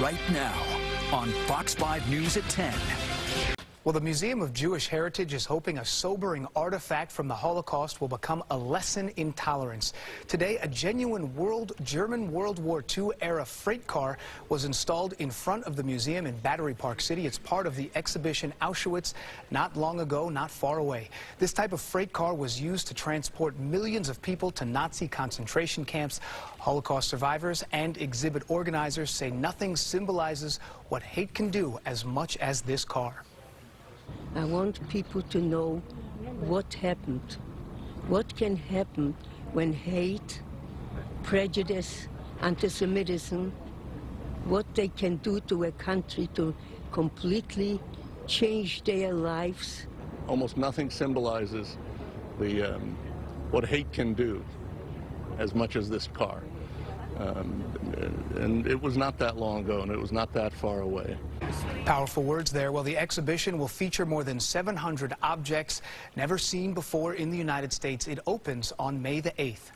right now on Fox 5 News at 10. Well, the Museum of Jewish Heritage is hoping a sobering artifact from the Holocaust will become a lesson in tolerance. Today, a genuine German World War II era freight car was installed in front of the museum in Battery Park City. It's part of the exhibition Auschwitz, not long ago, not far away. This type of freight car was used to transport millions of people to Nazi concentration camps. Holocaust survivors and exhibit organizers say nothing symbolizes what hate can do as much as this car. I want people to know what happened. What can happen when hate, prejudice, anti-Semitism, what they can do to a country to completely change their lives. Almost nothing symbolizes what hate can do as much as this car. And it was not that long ago, and it was not that far away. Powerful words there. Well, the exhibition will feature more than 700 objects never seen before in the United States. It opens on May the 8th.